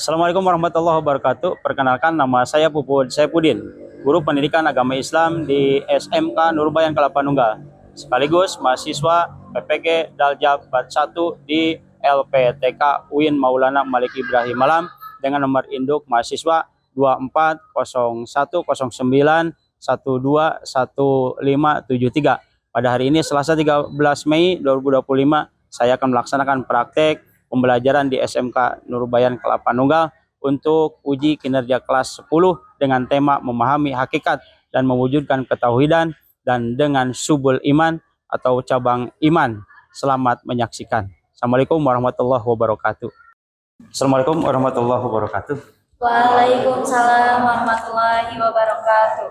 Assalamualaikum warahmatullahi wabarakatuh. Perkenalkan, nama saya Puput Saipudin, guru pendidikan agama Islam di SMK Nurbayan Kelapa Nunggal, sekaligus mahasiswa PPG Daljab Bat 1 di LPTK UIN Maulana Malik Ibrahim Malam dengan nomor induk mahasiswa 240191211573. Pada hari ini Selasa 13 Mei 2025, saya akan melaksanakan praktek pembelajaran di SMK Nurbayan Kelapa Nunggal untuk uji kinerja kelas 10 dengan tema memahami hakikat dan mewujudkan ketauhidan dan dengan subul iman atau cabang iman. Selamat menyaksikan. Assalamualaikum warahmatullahi wabarakatuh. Assalamualaikum warahmatullahi wabarakatuh. Waalaikumsalam warahmatullahi wabarakatuh.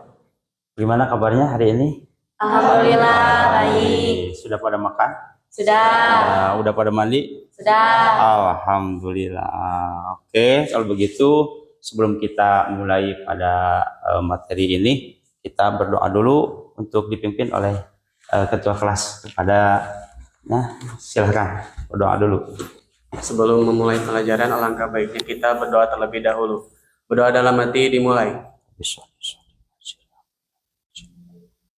Gimana kabarnya hari ini? Alhamdulillah baik. Sudah pada makan? Sudah. Udah pada mandi? Sudah. Alhamdulillah. Oke, kalau begitu sebelum kita mulai pada materi ini, kita berdoa dulu untuk dipimpin oleh ketua kelas. Silahkan berdoa dulu. Sebelum memulai pelajaran, alangkah baiknya kita berdoa terlebih dahulu. Berdoa dalam hati dimulai.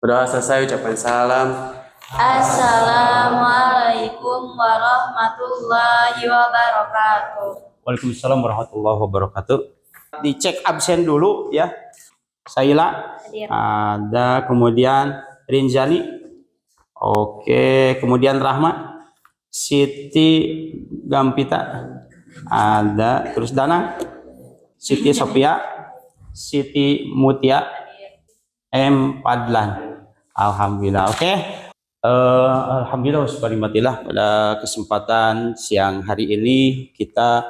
Berdoa selesai, ucapan salam. Assalamualaikum warahmatullahi wabarakatuh. Waalaikumsalam warahmatullahi wabarakatuh. Dicek absen dulu ya. Saila Hadir. ada, kemudian Rinjani, oke, kemudian Rahma, Siti Gampita ada, terus Danang, Siti Sophia, Siti Mutia, M Padlan. Alhamdulillah. Oke. Alhamdulillah wasbarimatillah, pada kesempatan siang hari ini kita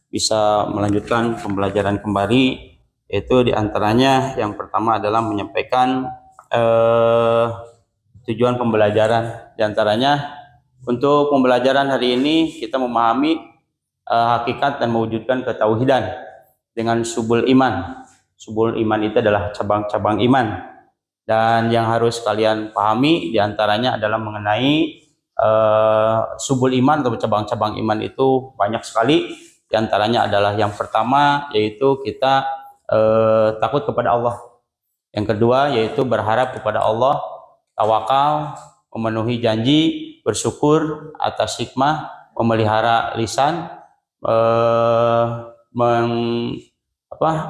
bisa melanjutkan pembelajaran kembali, yaitu diantaranya yang pertama adalah menyampaikan tujuan pembelajaran. Diantaranya untuk pembelajaran hari ini kita memahami hakikat dan mewujudkan ketauhidan dengan subul iman. Subul iman itu adalah cabang-cabang iman. Dan yang harus kalian pahami diantaranya adalah mengenai subul iman atau cabang-cabang iman itu banyak sekali. Diantaranya adalah yang pertama yaitu kita takut kepada Allah. Yang kedua yaitu berharap kepada Allah, tawakal, memenuhi janji, bersyukur atas hikmah, memelihara lisan,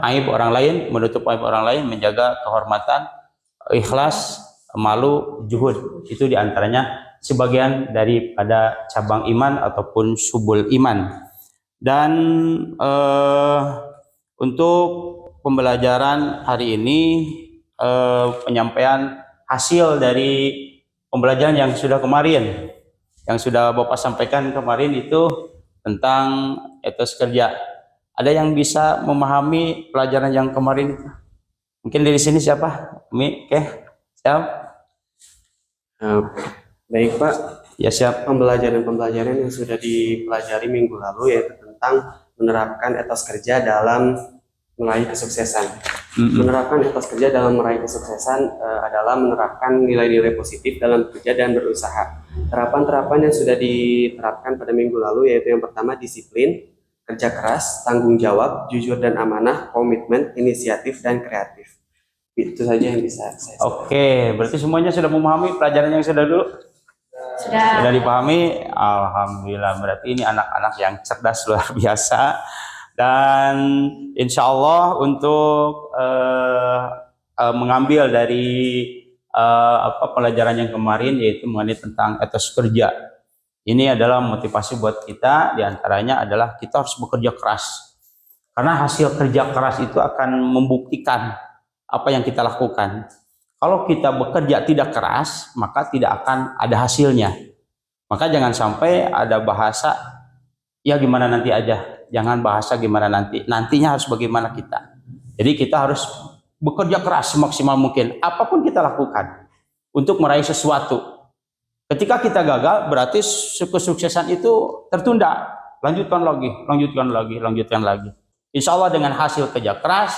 aib orang lain, menutup aib orang lain, menjaga kehormatan, ikhlas, malu, juhud. Itu diantaranya sebagian daripada cabang iman ataupun subul iman. Dan untuk pembelajaran hari ini penyampaian hasil dari pembelajaran yang sudah kemarin, yang sudah Bapak sampaikan kemarin itu tentang etos kerja. Ada yang bisa memahami pelajaran yang kemarin itu? Mungkin dari sini siapa? Umi, oke, siap? Baik Pak, Ya siap. pembelajaran yang sudah dipelajari minggu lalu yaitu tentang menerapkan etos kerja dalam meraih kesuksesan. Menerapkan etos kerja dalam meraih kesuksesan adalah menerapkan nilai-nilai positif dalam bekerja dan berusaha. Terapan-terapan yang sudah diterapkan pada minggu lalu yaitu yang pertama disiplin, kerja keras, tanggung jawab, jujur dan amanah, komitmen, inisiatif, dan kreatif. Itu saja yang bisa saya sampaikan. Oke, berarti semuanya sudah memahami pelajaran yang sudah dulu? Sudah. Sudah dipahami? Alhamdulillah, berarti ini anak-anak yang cerdas luar biasa. Dan insya Allah untuk mengambil dari pelajaran yang kemarin yaitu mengenai tentang etos kerja. Ini adalah motivasi buat kita, diantaranya adalah kita harus bekerja keras. Karena hasil kerja keras itu akan membuktikan apa yang kita lakukan. Kalau kita bekerja tidak keras, maka tidak akan ada hasilnya. Maka jangan sampai ada bahasa, ya gimana nanti aja. Jangan bahasa gimana nanti. Nantinya harus bagaimana kita. Jadi kita harus bekerja keras semaksimal mungkin. Apapun kita lakukan untuk meraih sesuatu. Ketika kita gagal, berarti kesuksesan itu tertunda. Lanjutkan lagi. Insya Allah dengan hasil kerja keras,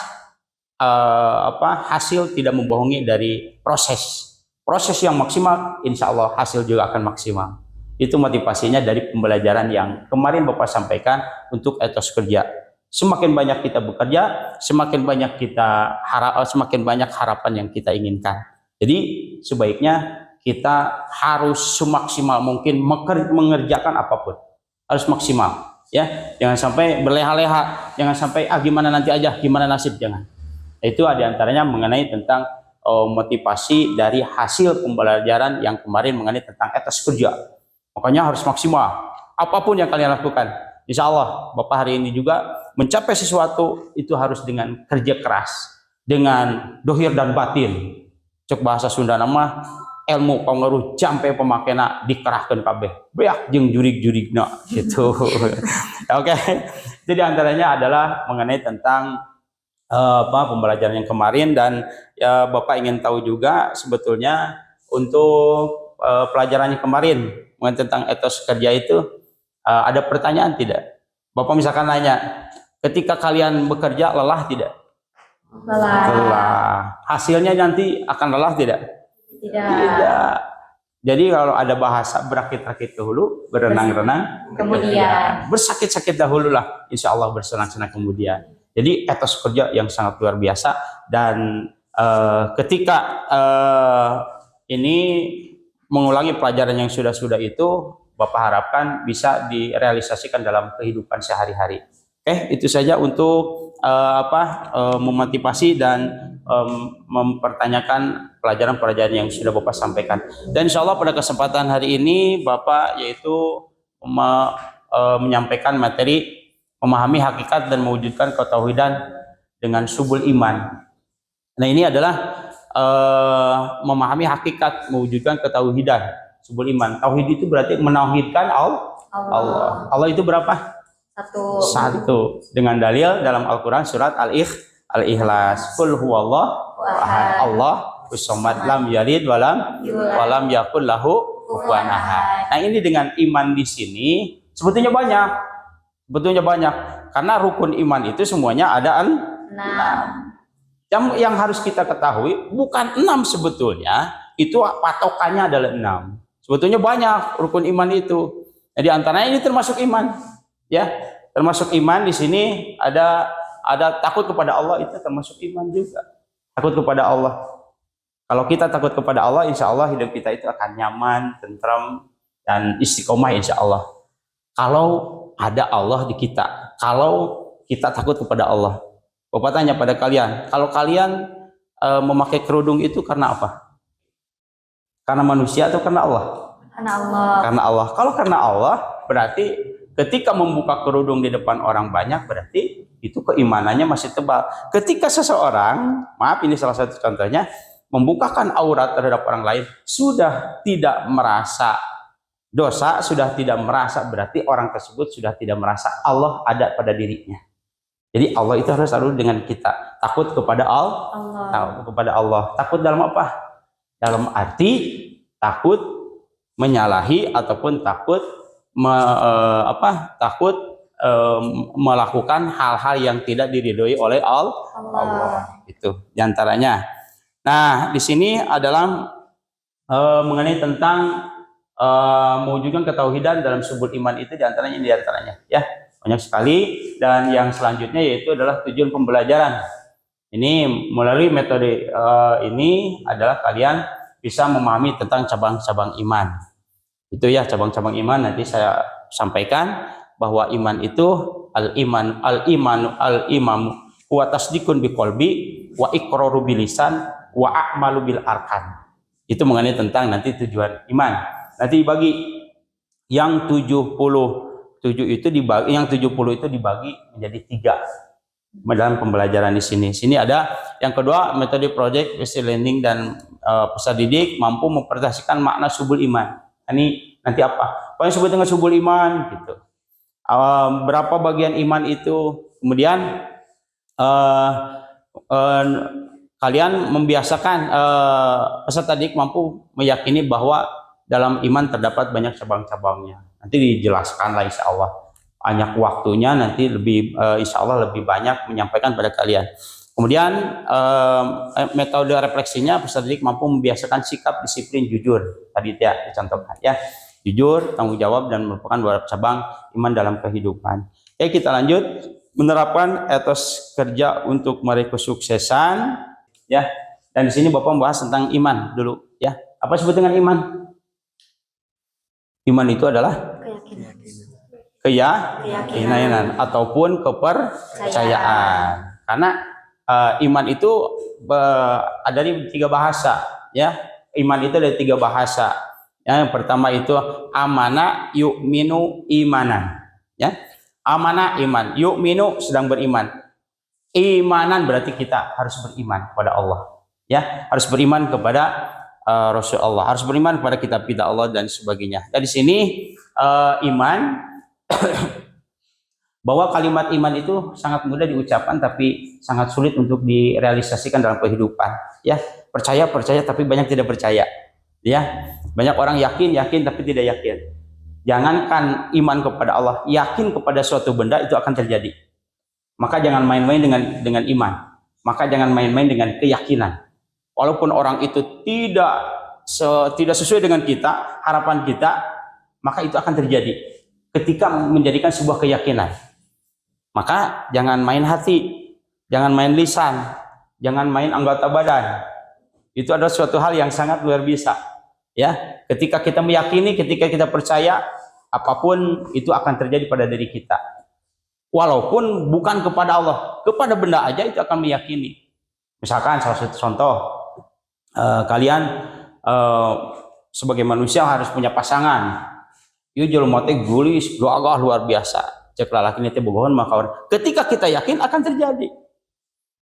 hasil tidak membohongi dari proses. Proses yang maksimal, insya Allah hasil juga akan maksimal. Itu motivasinya dari pembelajaran yang kemarin Bapak sampaikan untuk etos kerja. Semakin banyak kita bekerja, semakin banyak semakin banyak harapan yang kita inginkan. Jadi sebaiknya kita harus semaksimal mungkin mengerjakan apapun, harus maksimal, ya. Jangan sampai berleha-leha, jangan sampai gimana nanti aja, gimana nasib, jangan. Itu diantaranya mengenai tentang motivasi dari hasil pembelajaran yang kemarin mengenai tentang etos kerja. Makanya harus maksimal, apapun yang kalian lakukan. Insya Allah, Bapak hari ini juga mencapai sesuatu itu harus dengan kerja keras, dengan dohir dan batin. Cek bahasa Sunda nama ilmu pengaruh jampe pemakaian dikerahkan kabeh beak jeung jurig-jurigna gitu. Oke. Jadi antaranya adalah mengenai tentang pembelajaran yang kemarin, dan Bapak ingin tahu juga sebetulnya untuk pelajaran yang kemarin mengenai tentang etos kerja itu ada pertanyaan tidak? Bapak misalkan nanya, ketika kalian bekerja lelah tidak? Lelah. Hasilnya nanti akan lelah tidak? Tidak. Jadi kalau ada bahasa berakit-rakit dahulu, berenang-renang kemudian, bersakit-sakit dahulu lah, insya Allah bersenang-senang kemudian. Jadi etos kerja yang sangat luar biasa, dan ketika ini mengulangi pelajaran yang sudah-sudah itu, Bapak harapkan bisa direalisasikan dalam kehidupan sehari-hari. Oke, itu saja untuk memotivasi dan mempertanyakan pelajaran-pelajaran yang sudah Bapak sampaikan. Dan insya Allah pada kesempatan hari ini Bapak yaitu menyampaikan materi memahami hakikat dan mewujudkan ketauhidan dengan subul iman. Nah, ini adalah memahami hakikat mewujudkan ketauhidan subul iman. Tauhid itu berarti menauhidkan Allah. Allah itu berapa? Satu. Dengan dalil dalam Al-Quran surat Al-Ikhlas. Qul huwallahu ahad. Allah as-samad, lam yalid walam yakul lahu kufuwan ahad. Nah, ini dengan iman di sini sebetulnya banyak. Karena rukun iman itu semuanya ada 6. Yang harus kita ketahui bukan 6 sebetulnya, itu patokannya adalah 6. Sebetulnya banyak rukun iman itu. Jadi antaranya ini termasuk iman, ya, termasuk iman. Di sini ada takut kepada Allah, itu termasuk iman juga. Takut kepada Allah. Kalau kita takut kepada Allah, insya Allah hidup kita itu akan nyaman, tentram, dan istiqomah insya Allah. Kalau ada Allah di kita, kalau kita takut kepada Allah. Bapak tanya pada kalian, kalau kalian memakai kerudung itu karena apa? Karena manusia atau karena Allah? Karena Allah. Kalau karena Allah, berarti ketika membuka kerudung di depan orang banyak, berarti itu keimanannya masih tebal. Ketika seseorang, maaf ini salah satu contohnya, membukakan aurat terhadap orang lain, sudah tidak merasa dosa, sudah tidak merasa, berarti orang tersebut sudah tidak merasa Allah ada pada dirinya. Jadi Allah itu harus selalu dengan kita. Takut kepada Allah. Takut dalam apa? Dalam arti takut menyalahi ataupun takut melakukan hal-hal yang tidak diridhoi oleh Allah. Itu diantaranya. Nah, di sini adalah mengenai tentang mewujudkan ketauhidan dalam subul iman itu diantaranya ya, banyak sekali. Dan yang selanjutnya yaitu adalah tujuan pembelajaran. Ini melalui metode ini adalah kalian bisa memahami tentang cabang-cabang iman. Itu ya, cabang-cabang iman nanti saya sampaikan bahwa iman itu al-imam wa tasdikun biqalbi wa iqraru bilisan wa a'malu bil arkan. Itu mengenai tentang nanti tujuan iman. Nanti dibagi yang 70 itu dibagi menjadi 3 dalam pembelajaran di sini. Sini ada yang kedua, metode project based learning dan peserta didik mampu mempresentasikan makna subul iman. Ini nanti apa? Apa yang disebut dengan subul iman gitu. Berapa bagian iman itu? Kemudian kalian membiasakan peserta didik mampu meyakini bahwa dalam iman terdapat banyak cabang-cabangnya. Nanti dijelaskan lah insya Allah. Banyak waktunya nanti lebih insya Allah lebih banyak menyampaikan pada kalian. Kemudian metode refleksinya peserta didik mampu membiasakan sikap disiplin jujur. Tadi ya dicontohkan ya. Jujur, tanggung jawab, dan merupakan beberapa cabang iman dalam kehidupan. Oke, kita lanjut. menerapkan etos kerja untuk meraih kesuksesan, ya. Dan di sini Bapak membahas tentang iman dulu, ya. Apa disebut dengan iman? Iman itu adalah keyakinan ataupun kepercayaan. Karena iman itu ada di 3 bahasa, ya. Iman itu ada 3 bahasa. Ya, yang pertama itu amana yu'minu imanan, ya. Amana iman, yu'minu sedang beriman. Imanan berarti kita harus beriman kepada Allah, ya. Harus beriman kepada Rasulullah, harus beriman kepada kitab-kitab Allah dan sebagainya. Dari sini iman bahwa kalimat iman itu sangat mudah diucapkan tapi sangat sulit untuk direalisasikan dalam kehidupan, ya. Percaya tapi banyak tidak percaya, ya. Banyak orang yakin tapi tidak yakin. Jangankan iman kepada Allah, yakin kepada suatu benda itu akan terjadi. Maka jangan main-main dengan iman, maka jangan main-main dengan keyakinan. Walaupun orang itu tidak sesuai dengan kita, harapan kita, maka itu akan terjadi ketika menjadikan sebuah keyakinan. Maka jangan main hati, jangan main lisan, jangan main anggota badan. Itu adalah suatu hal yang sangat luar biasa, ya. Ketika kita meyakini, ketika kita percaya, apapun itu akan terjadi pada diri kita. Walaupun bukan kepada Allah, kepada benda aja itu akan meyakini. Misalkan salah satu contoh, kalian sebagai manusia harus punya pasangan. Ieu jelema teh gulis, gagah luar biasa. Cek lalaki teh bogohon maka ketika kita yakin akan terjadi.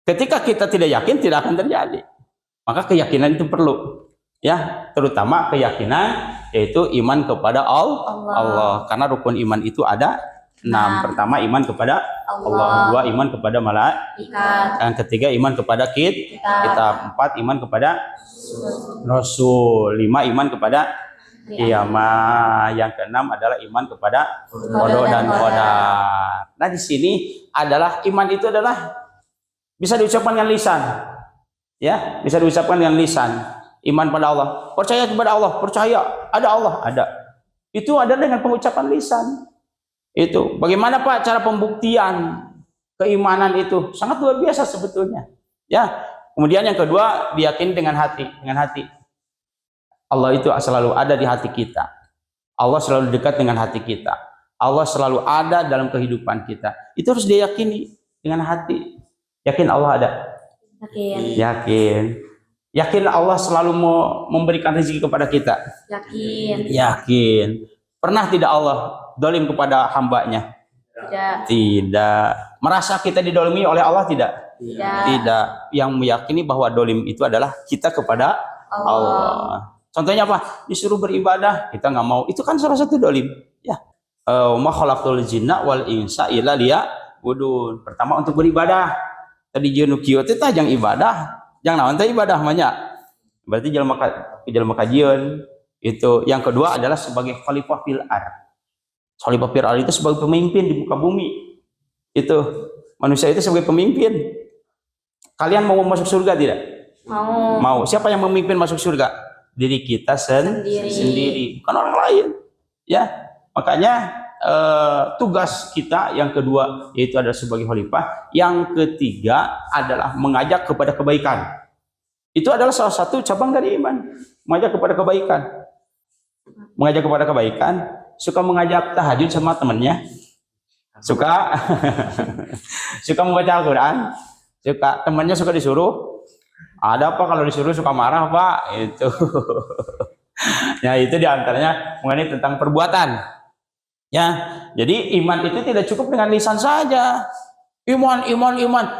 Ketika kita tidak yakin tidak akan terjadi. Maka keyakinan itu perlu, ya, terutama keyakinan yaitu iman kepada Allah. Karena rukun iman itu ada 6. Pertama iman kepada Allah, 2 iman kepada malaikat, yang ketiga iman kepada kitab, 4 iman kepada Rasul, 5 iman kepada kiamat, yang ke-6 adalah iman kepada qada dan qadar. Nah, di sini adalah iman itu adalah bisa diucapkan dengan lisan, ya, bisa diucapkan dengan lisan. Iman pada Allah, percaya kepada Allah, percaya ada Allah, ada. Itu adalah dengan pengucapan lisan. Itu bagaimana Pak cara pembuktian keimanan itu? Sangat luar biasa sebetulnya, ya. Kemudian yang kedua, diyakini dengan hati, Allah itu selalu ada di hati kita. Allah selalu dekat dengan hati kita. Allah selalu ada dalam kehidupan kita. Itu harus diyakini dengan hati. Yakin Allah ada? Yakin Allah selalu memberikan rezeki kepada kita? Yakin. Pernah tidak Allah dolim kepada hambanya? Tidak. Merasa kita didolimi oleh Allah? Tidak. Yang meyakini bahwa dolim itu adalah kita kepada Allah. Contohnya apa? Disuruh beribadah, kita nggak mau. Itu kan salah satu dolim, ya. Ma khalaqtul jinna wal insa illa liya'budun. Pertama untuk beribadah. Tadi jeunu kieu teh jang ibadah, jang naon teh ibadah mah nya. Berarti jelema kajieun. Itu. Yang kedua adalah sebagai khalifah fil ardh. Khalifah fil ardh itu sebagai pemimpin di muka bumi. Itu. Manusia itu sebagai pemimpin. Kalian mau masuk surga tidak? Mau. Siapa yang memimpin masuk surga? Diri kita sendiri, bukan orang lain, ya. Makanya tugas kita yang kedua yaitu adalah sebagai khalifah. Yang ketiga adalah mengajak kepada kebaikan. Itu adalah salah satu cabang dari iman, mengajak kepada kebaikan. Mengajak kepada kebaikan, suka mengajak tahajud sama temannya, suka membaca Al-Quran, temannya suka disuruh. Ada apa kalau disuruh suka marah Pak? Itu. Ya, itu diantaranya mengenai tentang perbuatan. Ya, jadi iman itu tidak cukup dengan lisan saja. Iman.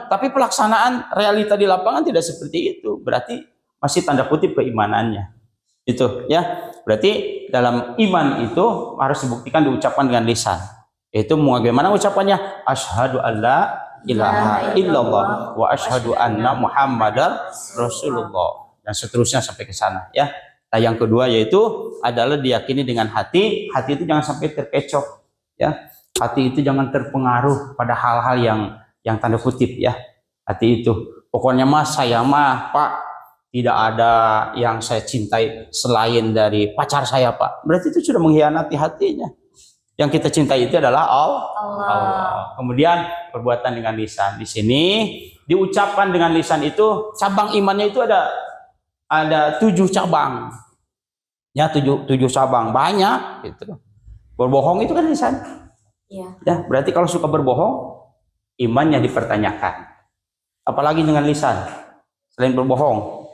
Tapi pelaksanaan realita di lapangan tidak seperti itu. Berarti masih tanda kutip keimanannya. Itu, ya. Berarti dalam iman itu harus dibuktikan diucapkan dengan lisan. Itu bagaimana ucapannya? Asyhadu alla ilaha illallah wa asyhadu anna muhammadar rasulullah, dan seterusnya sampai ke sana, ya. Nah, yang kedua yaitu adalah diyakini dengan hati. Hati itu jangan sampai terkecoh, ya. Hati itu jangan terpengaruh pada hal-hal yang tanda kutip, ya. Hati itu pokoknya saya Pak tidak ada yang saya cintai selain dari pacar saya Pak. Berarti itu sudah mengkhianati hatinya. Yang kita cintai itu adalah Allah. Allah. Kemudian perbuatan dengan lisan. Di sini diucapkan dengan lisan itu cabang imannya itu ada 7 cabang. Ya, 7 cabang, banyak gitu. Berbohong itu kan lisan. Iya. Ya, berarti kalau suka berbohong, imannya dipertanyakan. Apalagi dengan lisan. Selain berbohong,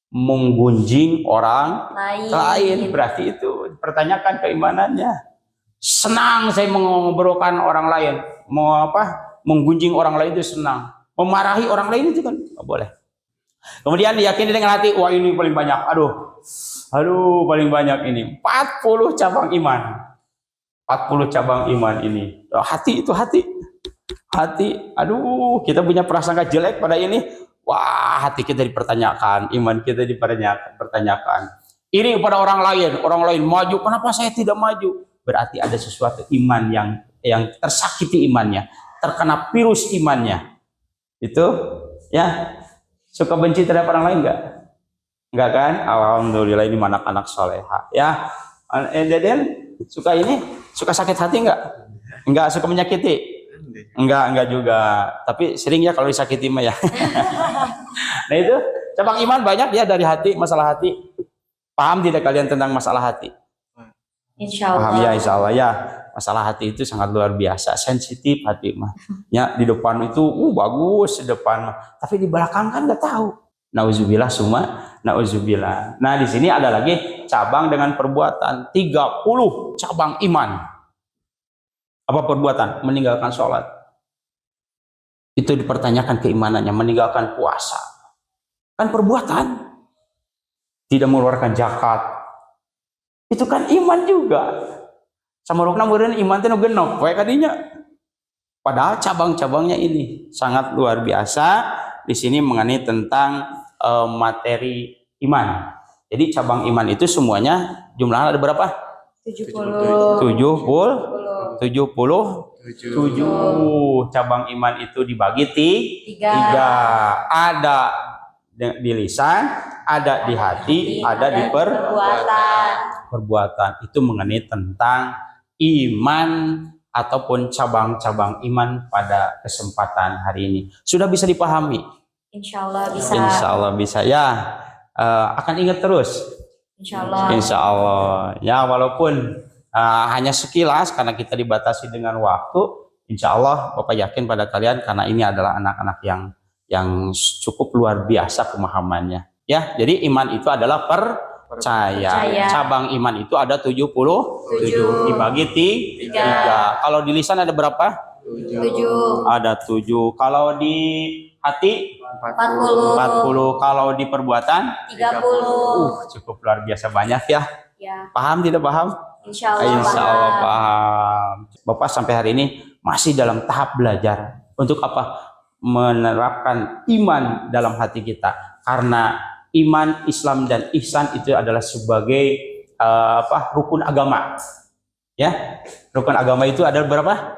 menggunjing orang lain, berarti itu dipertanyakan keimanannya. Senang saya mengobrolkan orang lain, menggunjing orang lain itu senang. Memarahi orang lain itu kan nggak boleh. Kemudian diyakini dengan hati, wah ini paling banyak. Aduh paling banyak ini. 40 cabang iman. 40 cabang iman ini. Hati itu hati. Aduh, kita punya prasangka jelek pada ini. Wah, hati kita dipertanyakan, iman kita dipertanyakan. Iri pada orang lain maju, kenapa saya tidak maju? Berarti ada sesuatu iman yang tersakiti imannya, terkena virus imannya. Itu ya, suka benci terhadap orang lain enggak kan? Alhamdulillah ini anak-anak soleha ya. Deden suka sakit hati enggak suka menyakiti? Enggak juga, tapi sering ya kalau disakiti mah ya. Nah itu cabang iman banyak ya dari hati, masalah hati. Paham tidak kalian tentang masalah hati? Insya Allah. Paham ya, insya Allah ya. Masalah hati itu sangat luar biasa, sensitif hati mah. Ya di depan itu bagus di depan mah, tapi di belakang kan nggak tahu. Nauzubillah summa nauzubillah. Nah di sini ada lagi cabang dengan perbuatan, 30 cabang iman. Apa perbuatan? Meninggalkan sholat. Itu dipertanyakan keimanannya. Meninggalkan puasa. Kan perbuatan. Tidak mengeluarkan zakat. Itu kan iman juga. Sama rukna meureun iman teh nu genep we kadinya. Padahal cabang-cabangnya ini sangat luar biasa. Di sini mengenai tentang materi iman. Jadi cabang iman itu semuanya jumlahnya ada berapa? 70 cabang iman itu dibagi tiga. Ada di lisan, ada di hati, ada di perbuatan. Itu mengenai tentang iman ataupun cabang-cabang iman pada kesempatan hari ini. Sudah bisa dipahami? Insya Allah bisa. Insya Allah bisa ya. Akan ingat terus. Insya Allah. Insya Allah. Ya walaupun hanya sekilas karena kita dibatasi dengan waktu. Insya Allah Bapak yakin pada kalian karena ini adalah anak-anak yang cukup luar biasa pemahamannya. Ya, jadi iman itu adalah percaya. Cabang iman itu ada 77 dibagi 3. Kalau di lisan ada berapa? 7. Ada 7. Kalau di hati 40. Kalau di perbuatan 30. Cukup luar biasa banyak ya. Paham tidak paham? Insya Allah, Insya Allah paham. Bapak sampai hari ini masih dalam tahap belajar. Untuk apa? Menerapkan iman dalam hati kita. Karena iman, Islam, dan ihsan itu adalah sebagai rukun agama. Ya, rukun agama itu ada berapa?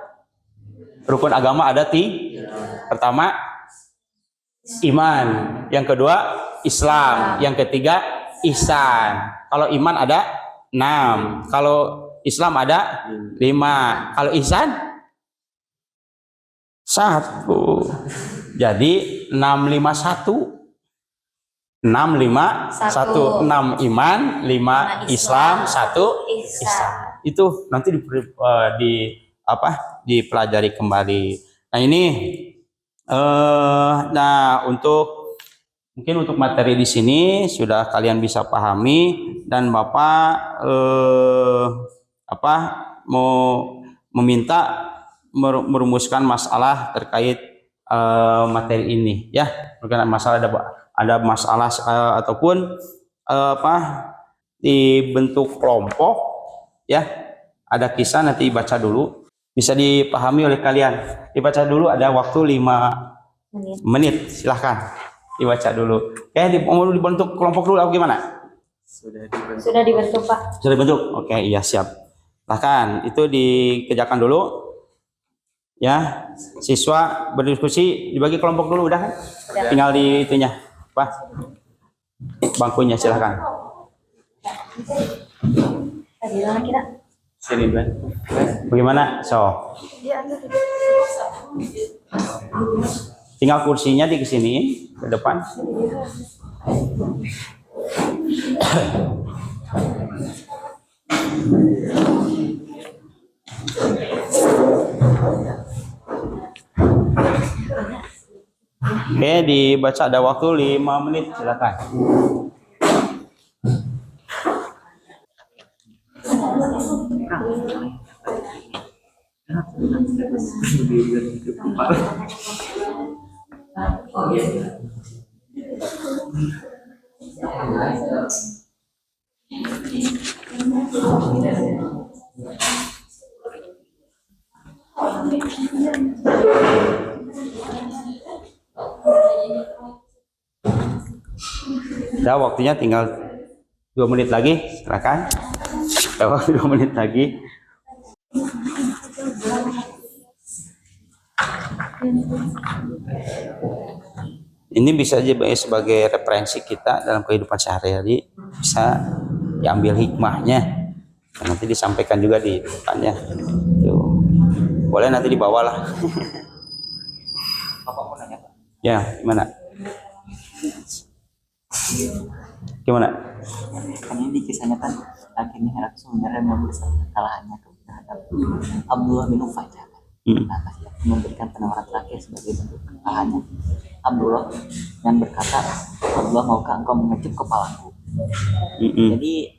Rukun agama ada 3. Pertama, iman. Yang kedua, Islam. Yang ketiga, ihsan. Kalau iman ada 6. Kalau Islam ada 5. Kalau ihsan 1. Jadi 651. 6 iman, 5 Islam, 1 ihsan. Itu nanti dipelajari kembali. Nah ini mungkin untuk materi di sini sudah kalian bisa pahami dan Bapak mau meminta merumuskan masalah terkait materi ini ya. Mungkin masalah ada masalah ataupun dibentuk kelompok ya. Ada kisah nanti baca dulu. Bisa dipahami oleh kalian. Dibaca dulu, ada waktu 5 menit. Silahkan dibaca dulu. Mau dibentuk kelompok dulu atau gimana? Sudah dibentuk Pak. Sudah dibentuk? Oke, iya siap. Silahkan, itu dikerjakan dulu. Ya, siswa berdiskusi dibagi kelompok dulu udah kan? Tinggal di itunya, Pak. Bangkunya silahkan. Sini Ben. Bagaimana? So. Tinggal kursinya di sini ke depan. Oke, dibaca ada waktu 5 menit, silakan. Udah waktunya tinggal 2 menit lagi, silakan. Waktu 2 menit lagi. Ini bisa aja sebagai referensi kita dalam kehidupan sehari-hari, bisa diambil hikmahnya. Nanti disampaikan juga di depannya. Tuh. Boleh nanti dibawa lah. Bapak mau nanya Pak? Ya, gimana? Gimana? Kan ini kisahnya kan akhirnya Heraklius sebenarnya membesar kekalahannya terhadap Abdullah bin Ufajah. Nah, memberikan penawaran terakhir sebagai bentuk kekalahannya Abdullah dan berkata, Abdullah maukah engkau mengecup kepalaku? Jadi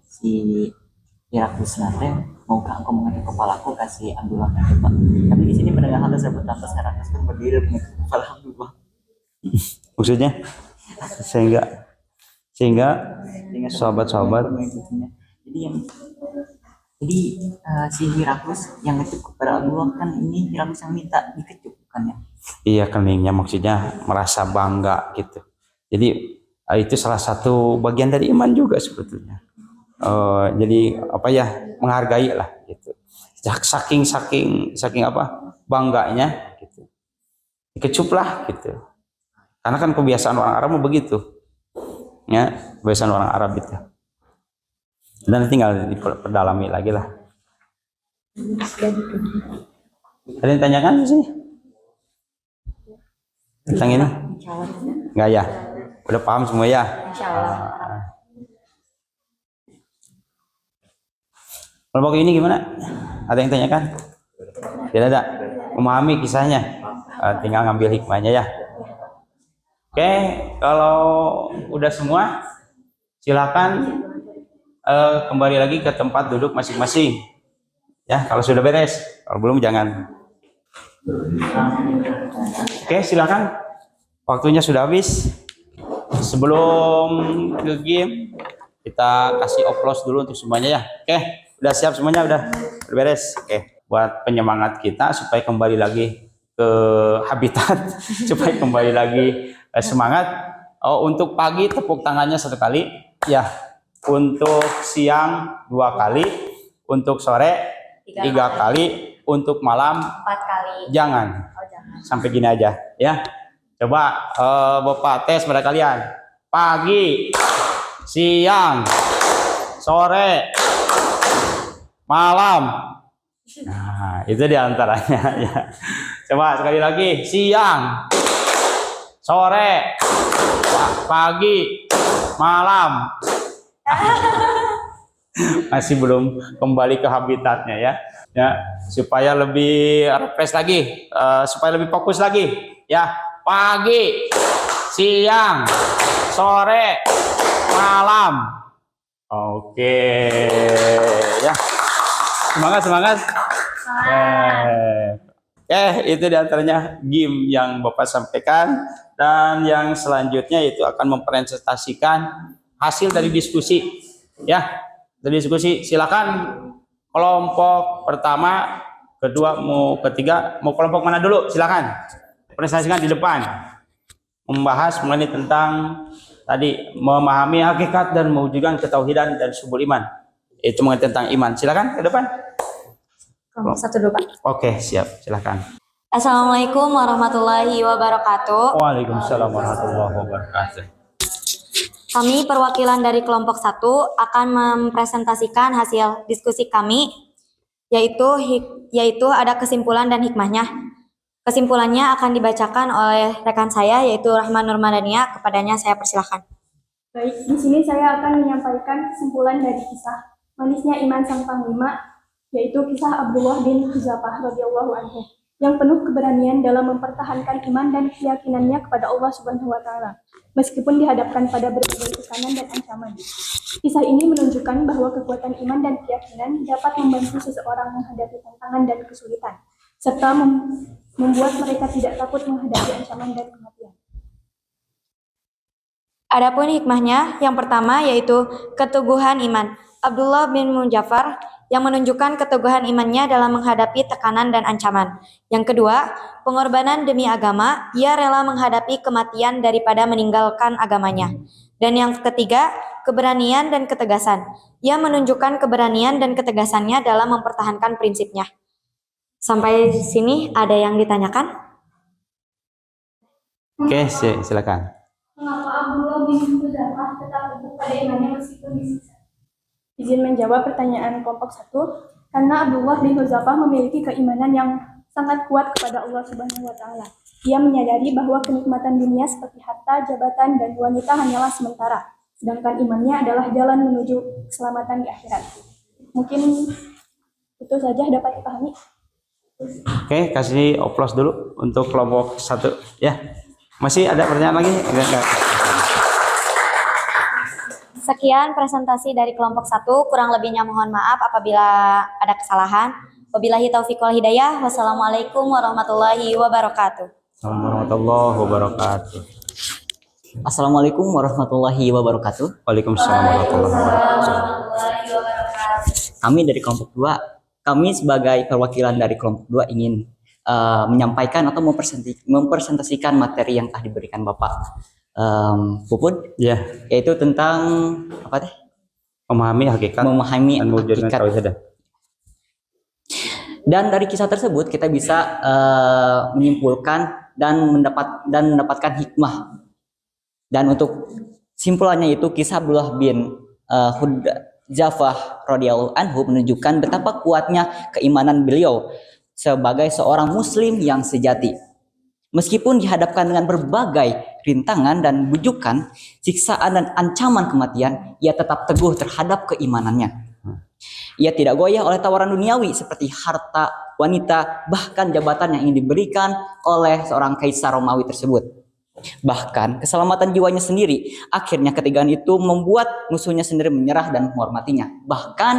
si Heraklius nanti maukah engkau mengecup kepalaku, kasih Abdullah mengecup. Tapi di sini mendengar hal tersebut lantas Heraklius pun berdiri mengecup kepala Abdullah. Maksudnya sehingga sahabat-sahabat jadi si Heraklius yang ngecup kepada Abdullah, kan ini Heraklius yang minta dikecup bukannya? iya, keningnya maksudnya merasa bangga gitu. Jadi itu salah satu bagian dari iman juga sebetulnya. Jadi apa ya, menghargai lah gitu. Saking apa bangganya gitu. Dikecup lah gitu. Karena kan kebiasaan orang Arab begitu. Ya, kebiasaan orang Arab itu. Dan tinggal diperdalami lagi lah. Ada yang tanyakan sih? Tentang ini? Enggak ya? Udah paham semua ya? Kelompok ini gimana? Ada yang tanyakan? Tidak ada? Memahami kisahnya? Tinggal ngambil hikmahnya ya. Oke, kalau udah semua, silakan kembali lagi ke tempat duduk masing-masing. Ya, kalau sudah beres. Kalau belum jangan. Oke, silakan. Waktunya sudah habis. Sebelum ke game, kita kasih applause dulu untuk semuanya ya. Oke, udah siap semuanya, udah beres. Oke, buat penyemangat kita supaya kembali lagi ke habitat, supaya kembali lagi semangat. Untuk pagi tepuk tangannya 1 kali, ya. Untuk siang 2 kali, untuk sore 3 kali, untuk malam 4 kali. jangan. Jangan. Sampai gini aja ya. Coba Bapak tes pada kalian. Pagi, siang, sore, malam. Nah, itu diantaranya ya. Coba sekali lagi, siang, sore, pagi, malam. Masih belum kembali ke habitatnya ya. Ya, supaya lebih refresh lagi, supaya lebih fokus lagi ya. Pagi, siang, sore, malam. Oke ya. Semangat. Itu diantaranya game yang Bapak sampaikan, dan yang selanjutnya itu akan mempresentasikan hasil dari diskusi ya. Dari diskusi, silakan kelompok pertama, kedua, mau ketiga, mau kelompok mana dulu, silakan presentasikan di depan, membahas mengenai tentang tadi memahami hakikat dan mewujudkan ketauhidan dan subul iman. Itu mengenai tentang iman. Silakan ke depan. Kelompok 1 dulu, Pak. Oke, siap, silakan. Assalamualaikum warahmatullahi wabarakatuh. Waalaikumsalam warahmatullahi wabarakatuh. Kami perwakilan dari kelompok 1 akan mempresentasikan hasil diskusi kami, yaitu ada kesimpulan dan hikmahnya. Kesimpulannya akan dibacakan oleh rekan saya, yaitu Rahman Nurmadania. Kepadanya saya persilahkan. Baik, di sini saya akan menyampaikan kesimpulan dari kisah manisnya iman sang panglima, yaitu kisah Abdullah bin Huzafah radhiyallahu anhu, yang penuh keberanian dalam mempertahankan iman dan keyakinannya kepada Allah Subhanahu wa taala, meskipun dihadapkan pada berbagai tekanan dan ancaman. Kisah ini menunjukkan bahwa kekuatan iman dan keyakinan dapat membantu seseorang menghadapi tantangan dan kesulitan, serta membuat mereka tidak takut menghadapi ancaman dan kematian. Adapun hikmahnya, yang pertama yaitu keteguhan iman. Abdullah bin Mujaffar yang menunjukkan keteguhan imannya dalam menghadapi tekanan dan ancaman. Yang kedua, pengorbanan demi agama, ia rela menghadapi kematian daripada meninggalkan agamanya. Dan yang ketiga, keberanian dan ketegasan. Ia menunjukkan keberanian dan ketegasannya dalam mempertahankan prinsipnya. Sampai sini ada yang ditanyakan? Oke, silakan. Mengapa Abdullah bin Huzafah tetap teguh pada imannya meskipun disiksa? Izin menjawab pertanyaan kelompok 1, karena Abdullah bin Huzafah memiliki keimanan yang sangat kuat kepada Allah Subhanahu wa taala. Ia menyadari bahwa kenikmatan dunia seperti harta, jabatan, dan wanita hanyalah sementara, sedangkan imannya adalah jalan menuju keselamatan di akhirat. Mungkin itu saja dapat dipahami. Oke, kasih oplos dulu untuk kelompok 1 ya. Masih ada pertanyaan lagi? Enggak. Sekian presentasi dari kelompok 1, kurang lebihnya mohon maaf apabila ada kesalahan. Wabillahi taufiq wal hidayah. Wassalamualaikum warahmatullahi wabarakatuh. Assalamualaikum warahmatullahi wabarakatuh. Assalamualaikum warahmatullahi wabarakatuh. Waalaikumsalam warahmatullahi wabarakatuh. Kami dari kelompok 2, kami sebagai perwakilan dari kelompok 2 ingin menyampaikan atau mempresentasikan materi yang telah diberikan Bapak Puput, Ya, yaitu tentang apa teh? memahami hakikat Memahami dan mewujudkan hakikat. tauhid. Dan dari kisah tersebut kita bisa menyimpulkan dan mendapatkan hikmah. Dan untuk simpulannya itu kisah Abdullah bin Huzafah radhiyallahu anhu menunjukkan betapa kuatnya keimanan beliau sebagai seorang muslim yang sejati. Meskipun dihadapkan dengan berbagai rintangan dan bujukan, siksaan dan ancaman kematian, ia tetap teguh terhadap keimanannya. Ia tidak goyah oleh tawaran duniawi seperti harta, wanita, bahkan jabatan yang ingin diberikan oleh seorang kaisar Romawi tersebut. Bahkan keselamatan jiwanya sendiri, akhirnya ketegangan itu membuat musuhnya sendiri menyerah dan menghormatinya. Bahkan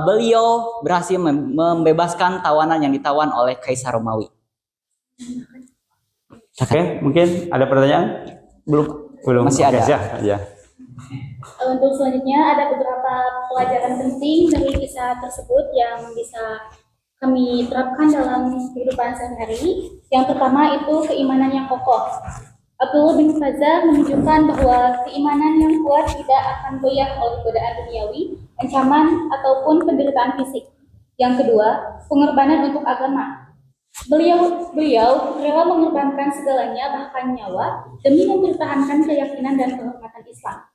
beliau berhasil membebaskan tawanan yang ditawan oleh kaisar Romawi. Oke, mungkin ada pertanyaan? Belum. Masih ada. Oke, ya. Untuk selanjutnya ada beberapa pelajaran penting dari kisah tersebut yang bisa kami terapkan dalam kehidupan sehari-hari. Yang pertama itu keimanan yang kokoh. Abdullah bin Huzafah menunjukkan bahwa keimanan yang kuat tidak akan goyah oleh godaan duniawi, ancaman ataupun penderitaan fisik. Yang kedua, pengorbanan untuk agama. Beliau rela mengorbankan segalanya, bahkan nyawa, demi mempertahankan keyakinan dan kehormatan Islam.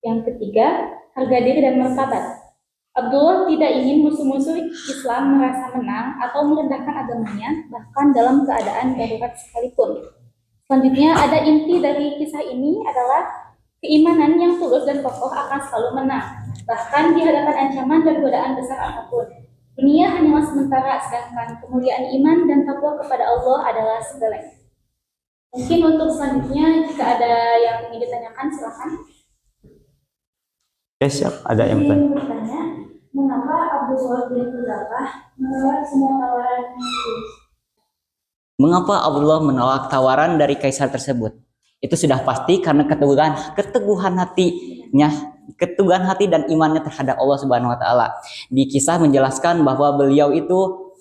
Yang ketiga, harga diri dan martabat. Abdullah tidak ingin musuh-musuh Islam merasa menang atau merendahkan agamanya, bahkan dalam keadaan darurat sekalipun. Selanjutnya, ada inti dari kisah ini adalah keimanan yang tulus dan kokoh akan selalu menang, bahkan di hadapan ancaman dan godaan besar apapun. Dunia hanyalah sementara, sedangkan kemuliaan iman dan takwa kepada Allah adalah segalanya. Mungkin untuk selanjutnya, jika ada yang ingin ditanyakan, silakan. Oke, siap. Ada yang bertanya? Ingin bertanya, mengapa Abdullah bin Huzafah menolak semua tawaran Yesus? Mengapa Abdullah menolak tawaran dari kaisar tersebut? Itu sudah pasti karena keteguhan hati dan imannya terhadap Allah Subhanahu wa taala. Di kisah menjelaskan bahwa beliau itu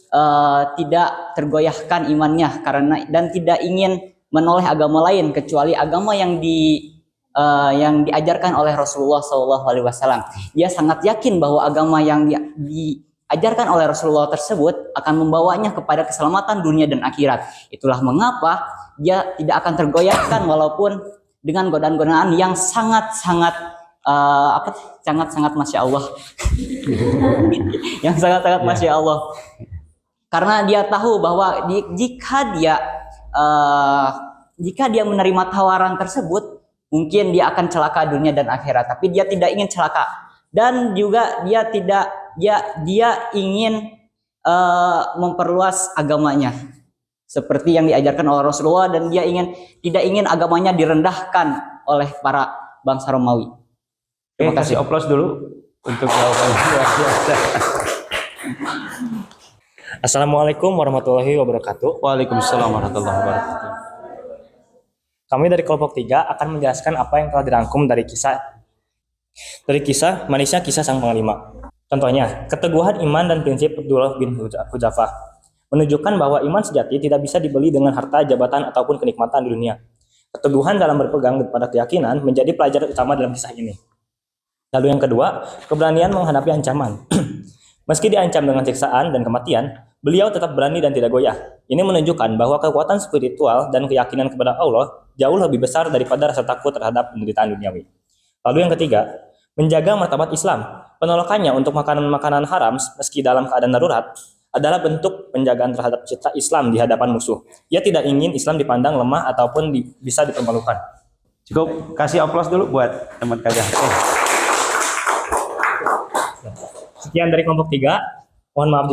tidak tergoyahkan imannya dan tidak ingin menoleh agama lain kecuali agama yang diajarkan oleh Rasulullah SAW. Dia sangat yakin bahwa agama yang diajarkan oleh Rasulullah tersebut akan membawanya kepada keselamatan dunia dan akhirat. Itulah mengapa dia tidak akan tergoyahkan walaupun dengan godaan-godaan yang sangat-sangat sangat-sangat masya Allah, yang sangat-sangat masya Allah, karena dia tahu bahwa jika dia menerima tawaran tersebut, mungkin dia akan celaka dunia dan akhirat. Tapi dia tidak ingin celaka, dan juga dia ingin memperluas agamanya seperti yang diajarkan oleh Rasulullah, dan dia tidak ingin agamanya direndahkan oleh para bangsa Romawi. Terima kasih. Aplaus dulu untuk jawabannya luar biasa. Assalamualaikum warahmatullahi wabarakatuh. Waalaikumsalam warahmatullahi wabarakatuh. Kami dari kelompok 3 akan menjelaskan apa yang telah dirangkum dari kisah manisnya kisah sang panglima. Contohnya, keteguhan iman dan prinsip Abdullah bin Huzafah menunjukkan bahwa iman sejati tidak bisa dibeli dengan harta, jabatan, ataupun kenikmatan di dunia. Keteguhan dalam berpegang pada keyakinan menjadi pelajaran utama dalam kisah ini. Lalu yang kedua, keberanian menghadapi ancaman. Meski diancam dengan siksaan dan kematian, beliau tetap berani dan tidak goyah. Ini menunjukkan bahwa kekuatan spiritual dan keyakinan kepada Allah jauh lebih besar daripada rasa takut terhadap penderitaan duniawi. Lalu yang ketiga, menjaga martabat Islam. Penolakannya untuk makanan-makanan haram meski dalam keadaan darurat adalah bentuk penjagaan terhadap citra Islam di hadapan musuh. Ia tidak ingin Islam dipandang lemah ataupun bisa dipermalukan. Cukup, kasih aplaus dulu buat teman kalian. Sekian dari kelompok 3. Mohon maaf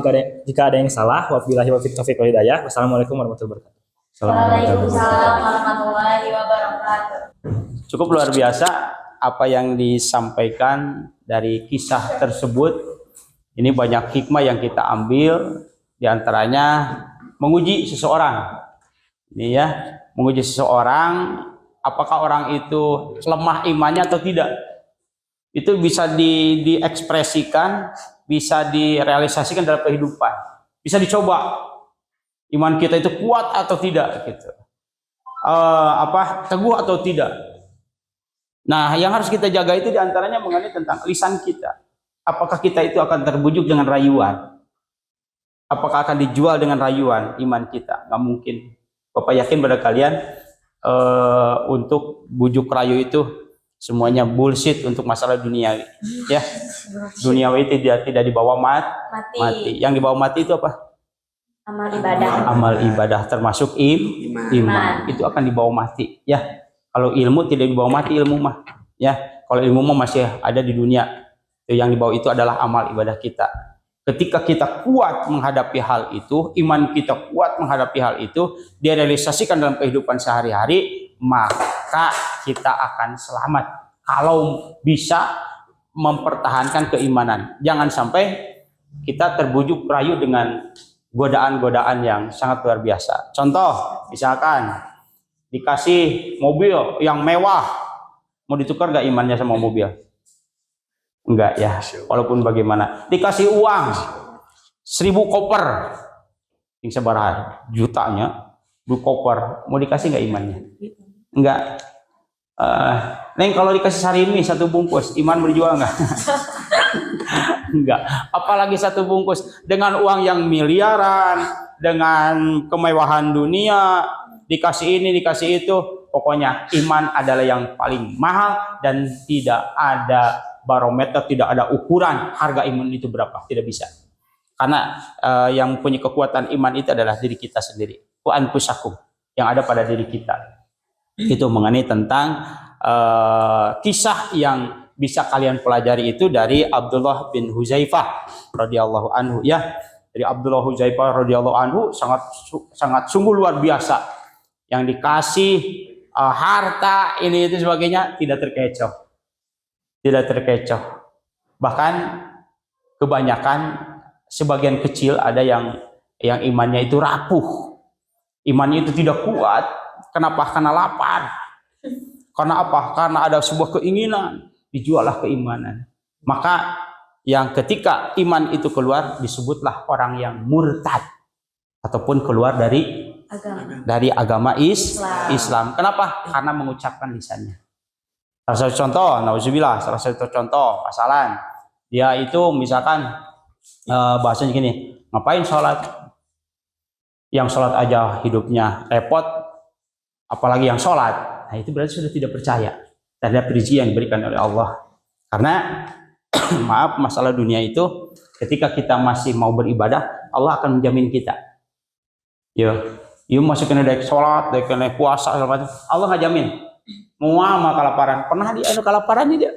jika ada yang salah. Wabillahi taufiq wal hidayah. Wassalamualaikum warahmatullahi wabarakatuh. Waalaikumsalam warahmatullahi wabarakatuh. Cukup luar biasa apa yang disampaikan dari kisah tersebut. Ini banyak hikmah yang kita ambil, diantaranya menguji seseorang. Ini ya, menguji seseorang apakah orang itu lemah imannya atau tidak. Itu bisa diekspresikan, bisa direalisasikan dalam kehidupan, bisa dicoba iman kita itu kuat atau tidak gitu, teguh atau tidak. Nah, yang harus kita jaga itu diantaranya mengenai tentang lisan kita. Apakah kita itu akan terbujuk dengan rayuan? Apakah akan dijual dengan rayuan iman kita? Nggak mungkin. Bapak yakin pada kalian untuk bujuk rayu itu semuanya bullshit untuk masalah duniawi, ya. Duniawi tidak dibawa mati. Yang dibawa mati itu apa? Amal ibadah. Amal ibadah termasuk iman. Itu akan dibawa mati, ya. Kalau ilmu tidak dibawa mati ilmu mah, ya. Kalau ilmu mah masih ada di dunia. Yang dibawa itu adalah amal ibadah kita. Ketika kita kuat menghadapi hal itu, iman kita kuat menghadapi hal itu, direalisasikan dalam kehidupan sehari-hari, maka kita akan selamat kalau bisa mempertahankan keimanan. Jangan sampai kita terbujuk rayu dengan godaan-godaan yang sangat luar biasa. Contoh, misalkan dikasih mobil yang mewah, mau ditukar gak imannya sama mobil? Enggak ya, walaupun bagaimana. Dikasih uang 1000 koper, yang sebarang jutanya, 2 koper, mau dikasih nggak imannya? Enggak. Neng, kalau dikasih sarimi 1 bungkus, iman berjual nggak? Enggak. Apalagi 1 bungkus dengan uang yang miliaran, dengan kemewahan dunia, dikasih ini, dikasih itu. Pokoknya iman adalah yang paling mahal dan tidak ada barometer, tidak ada ukuran harga iman itu berapa, tidak bisa. Karena yang punya kekuatan iman itu adalah diri kita sendiri. Wa anfusakum, yang ada pada diri kita. Itu mengenai tentang kisah yang bisa kalian pelajari itu dari Abdullah bin Huzaifah radhiyallahu anhu, ya. Dari Abdullah Huzaifah radhiyallahu anhu sangat sungguh luar biasa. Yang dikasih harta ini itu sebagainya tidak terkecoh. Tidak terkecoh. Bahkan kebanyakan sebagian kecil ada yang imannya itu rapuh. Imannya itu tidak kuat. Kenapa? Karena lapar. Karena apa? Karena ada sebuah keinginan, dijuallah keimanan. Maka yang ketika iman itu keluar disebutlah orang yang murtad ataupun keluar dari agama Islam. Kenapa? Karena mengucapkan lisannya. Salah satu contoh, nauzubillah, salah satu contoh pasalan. Dia itu misalkan bahasanya gini, ngapain sholat? Yang sholat aja hidupnya repot, apalagi yang sholat. Nah, itu berarti sudah tidak percaya terhadap rezeki yang diberikan oleh Allah. Karena maaf, masalah dunia itu ketika kita masih mau beribadah, Allah akan menjamin kita. Yuk masukin dari sholat, dari puasa, segala macam. Allah nggak jamin. Mau sama kelaparan. Pernah dia ada kelaparan dia?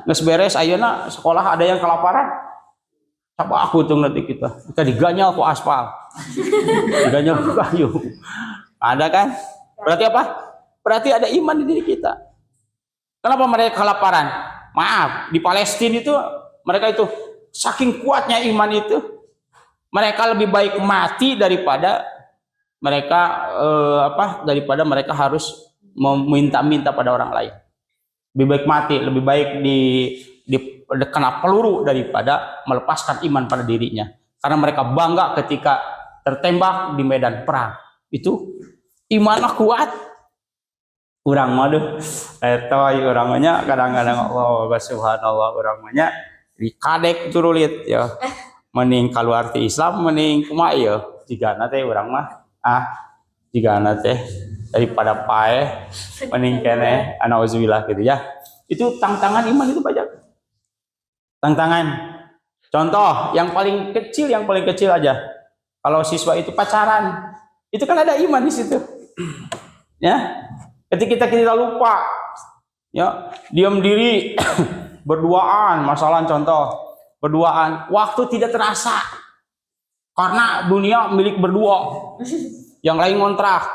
Nggak beres, ayeuna sekolah ada yang kelaparan. Coba aku tuh nanti kita diganyal ke aspal, diganyal ke kayu. Ada kan? Berarti apa? Berarti ada iman di diri kita. Kenapa mereka kelaparan? Maaf, di Palestina itu mereka itu saking kuatnya iman itu, mereka lebih baik mati daripada mereka daripada mereka harus meminta-minta pada orang lain. Lebih baik mati, lebih baik kena peluru daripada melepaskan iman pada dirinya. Karena mereka bangga ketika tertembak di medan perang. Itu imannya kuat. Urang mah orangnya kadang-kadang Allah subhanallah orangnya dikadek turulit ya. Mending keluar ti Islam mending kumaha ya. Jigana teh urang mah jigana teh daripada pae mending kene anauzubillah gitu ya. Itu tantangan iman itu banyak. Tantangan. Contoh yang paling kecil aja. Kalau siswa itu pacaran, itu kan ada iman di situ. Ya. Ketika kita lupa, ya, diam diri, berduaan, masalah contoh, berduaan, waktu tidak terasa. Karena dunia milik berdua. Yang lain ngontrak.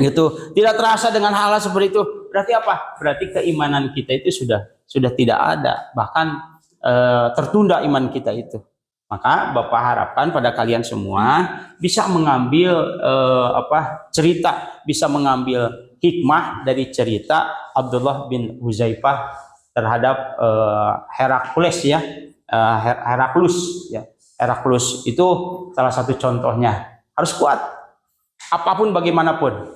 Gitu. Tidak terasa dengan hal seperti itu. Berarti apa? Berarti keimanan kita itu sudah tidak ada, bahkan tertunda iman kita itu. Maka Bapak harapkan pada kalian semua bisa mengambil cerita, bisa mengambil hikmah dari cerita Abdullah bin Huzaifah terhadap Herakles ya. Heraklus itu salah satu contohnya. Harus kuat apapun bagaimanapun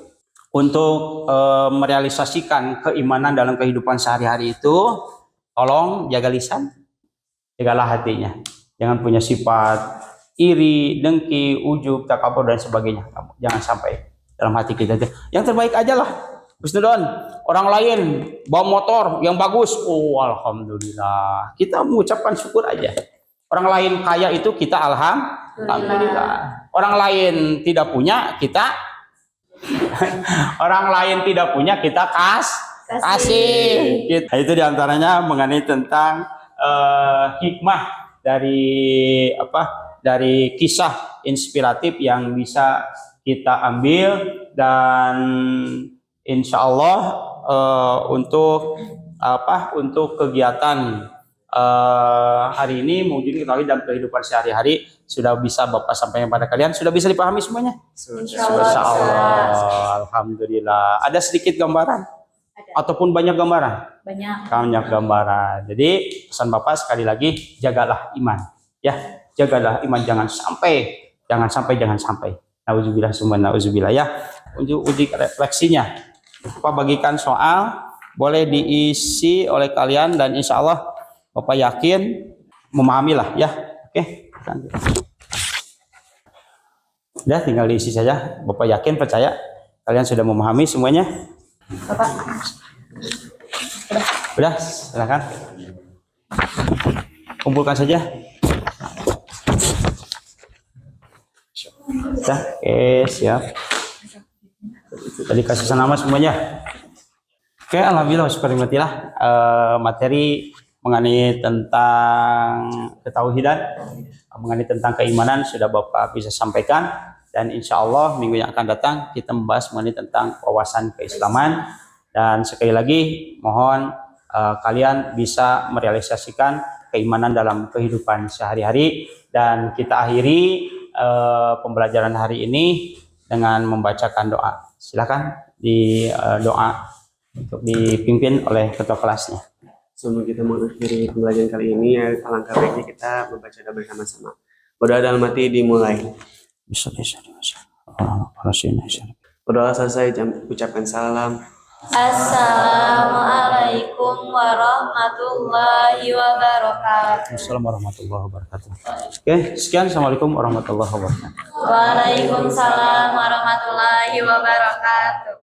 untuk merealisasikan keimanan dalam kehidupan sehari-hari itu. Tolong jaga lisan, jagalah hatinya. Jangan punya sifat iri, dengki, ujub, takabur dan sebagainya. Jangan sampai dalam hati kita itu. Yang terbaik aja lah. Husnudon, orang lain bawa motor yang bagus. Oh, alhamdulillah. Kita mengucapkan syukur aja. Orang lain kaya itu kita alhamdulillah. Orang lain tidak punya kita orang lain tidak punya kita kasih. Nah, itu diantaranya mengenai tentang hikmah dari kisah inspiratif yang bisa kita ambil, dan insya Allah untuk kegiatan hari ini mungkin kita dalam kehidupan sehari-hari sudah bisa Bapak sampaikan pada kalian, sudah bisa dipahami semuanya. Insya Allah. Alhamdulillah. Ada sedikit gambaran? Ataupun banyak gambaran? Banyak gambaran. Jadi pesan Bapak sekali lagi, jagalah iman. Ya, jagalah iman, jangan sampai. Nauzubillah summa nauzubillah ya. Untuk uji refleksinya, Bapak bagikan soal, boleh diisi oleh kalian dan insya Allah Bapak yakin memahami lah ya. Oke. Udah tinggal diisi saja. Bapak yakin, percaya kalian sudah memahami semuanya. Bapak. Udah, silakan. Kumpulkan saja. Sudah, oke, siap. Tadi kasih nama semuanya. Oke, alhamdulillah syukurillah. Materi mengenai tentang ketauhidan, mengenai tentang keimanan sudah Bapak bisa sampaikan, dan insya Allah minggu yang akan datang kita membahas mengenai tentang wawasan keislaman. Dan sekali lagi mohon kalian bisa merealisasikan keimanan dalam kehidupan sehari-hari, dan kita akhiri pembelajaran hari ini dengan membacakan doa. Silakan doa untuk dipimpin oleh ketua kelasnya. Sebelum kita mengakhiri pembelajaran kali ini, alangkah baiknya kita membaca doa bersama-sama. Berdoa dalam hati dimulai. Berdoa selesai ucapkan salam. Assalamualaikum warahmatullahi wabarakatuh. Assalamualaikum warahmatullahi wabarakatuh. Oke, sekian. Assalamualaikum warahmatullahi wabarakatuh. Waalaikumsalam warahmatullahi wabarakatuh.